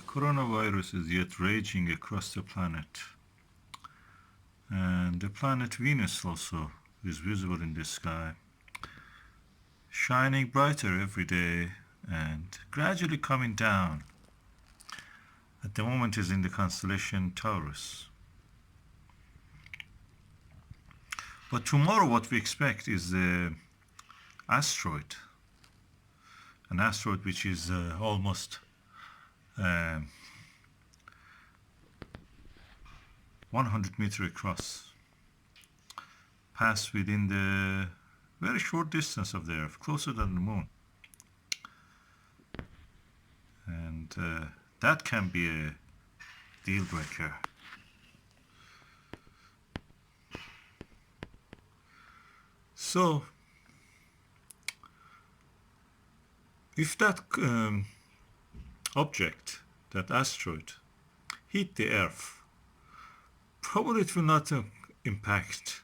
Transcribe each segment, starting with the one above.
Coronavirus is yet raging across the planet. And the planet Venus also is visible in the sky, shining brighter every day and gradually coming down. At the moment is in the constellation Taurus. But tomorrow what we expect is the asteroid. An asteroid which is almost 100 meters across, pass within the very short distance of the Earth, closer than the Moon. And that can be a deal breaker. So, if that object, that asteroid, hit the Earth, probably it will not impact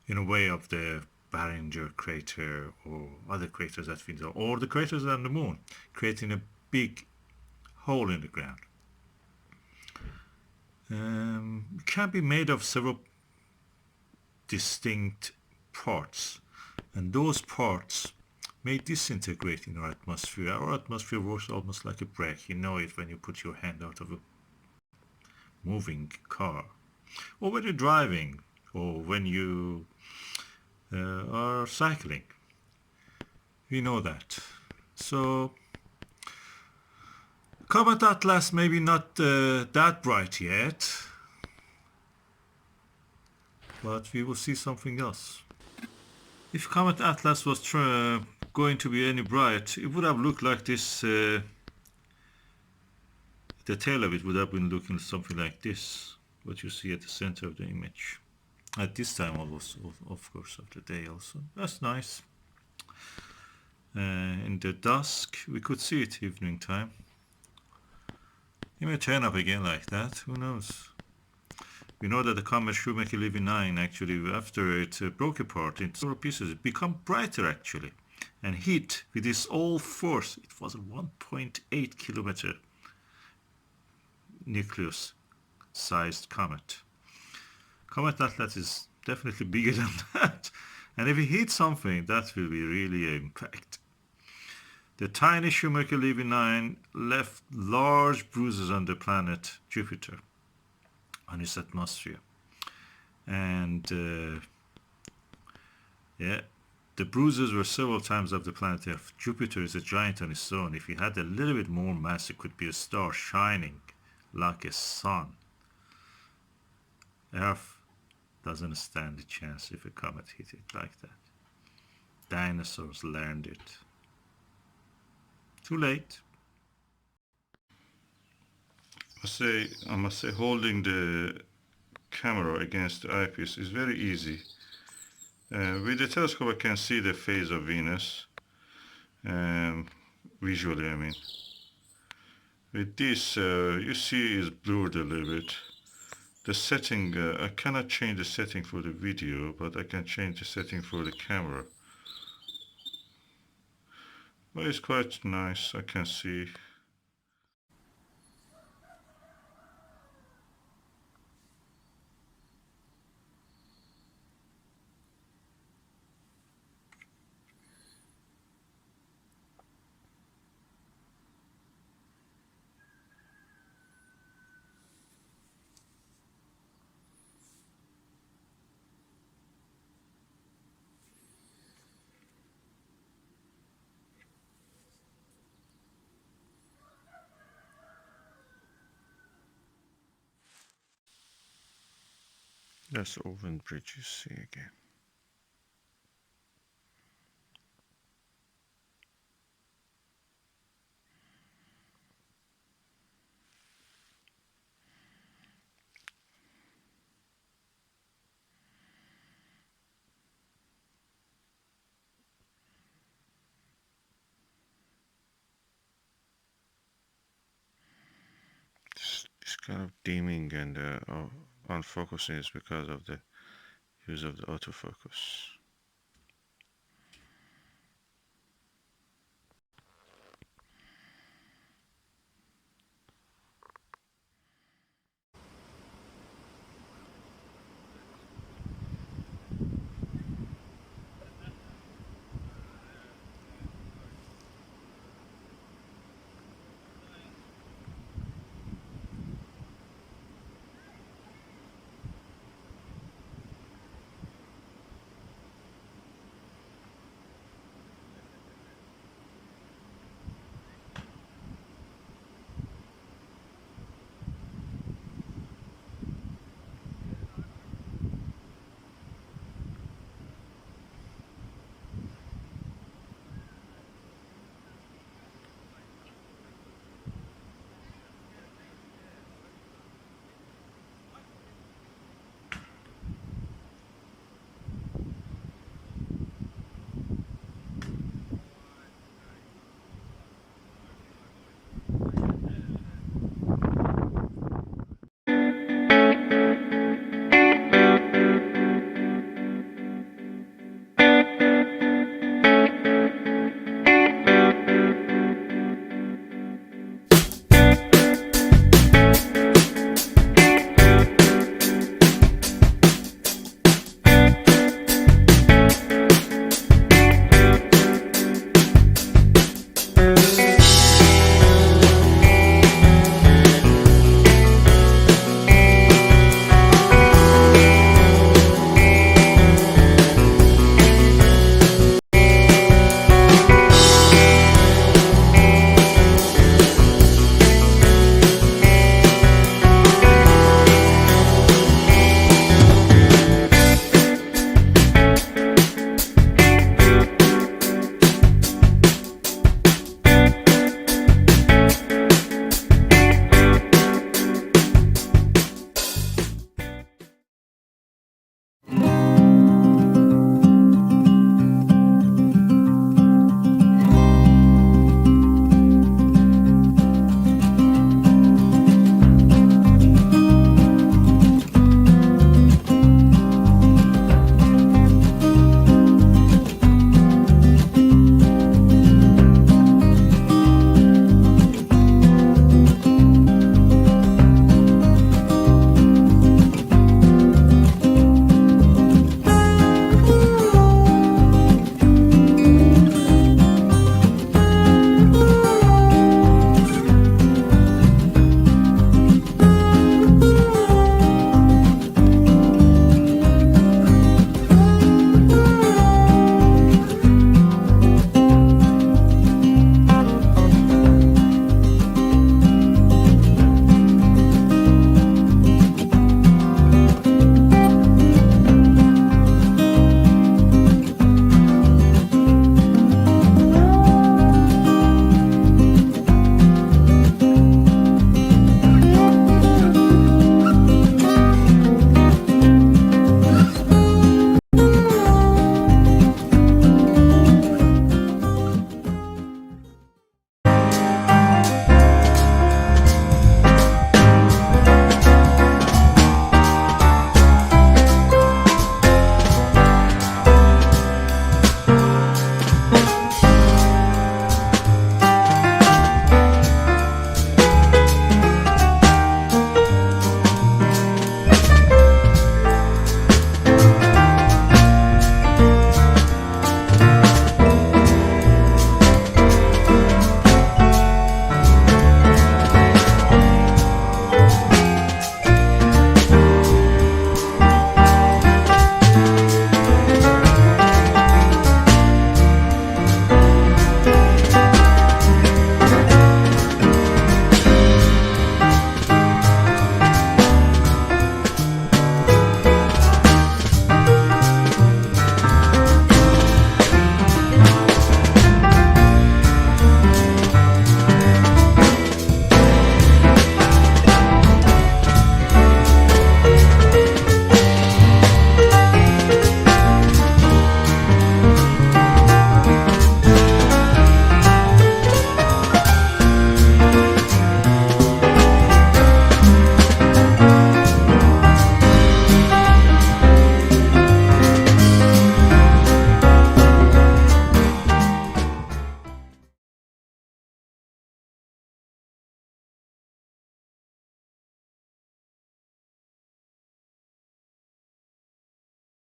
in a way of the Barringer crater or other craters that we know, or the craters on the Moon, creating a big hole in the ground. It can be made of several distinct parts, and those parts may disintegrate in our atmosphere. Our atmosphere works almost like a brake. You know it when you put your hand out of a moving car, or when you're driving, or when you are cycling. We know that. So Comet Atlas maybe not that bright yet, but we will see something else. If Comet Atlas was going to be any bright, it would have looked like this. The tail of it would have been looking something like this, what you see at the center of the image. At this time, of course, of the day also. That's nice. In the dusk, we could see it evening time. It may turn up again like that, who knows? We know that the comet Shoemaker-Levy 9, actually, after it broke apart into several pieces, it became brighter, actually, and hit with its all force. It was a 1.8 kilometer nucleus-sized comet. Comet Atlas is definitely bigger than that, and if it hits something, that will be really an impact. The tiny Shoemaker-Levy 9 left large bruises on the planet Jupiter, on its atmosphere, and the bruises were several times of the planet Earth. Jupiter is a giant on its own. If it had a little bit more mass, it could be a star shining like a sun. Earth doesn't stand a chance if a comet hit it like that. Dinosaurs learned it. Too late. I must say, holding the camera against the eyepiece is very easy. With the telescope, I can see the phase of Venus, visually, I mean. With this, you see it's blurred a little bit. The setting, I cannot change the setting for the video, but I can change the setting for the camera. But it's quite nice, I can see. That's Oven Bridge you see again. This kind of dimming and unfocusing is because of the use of the autofocus.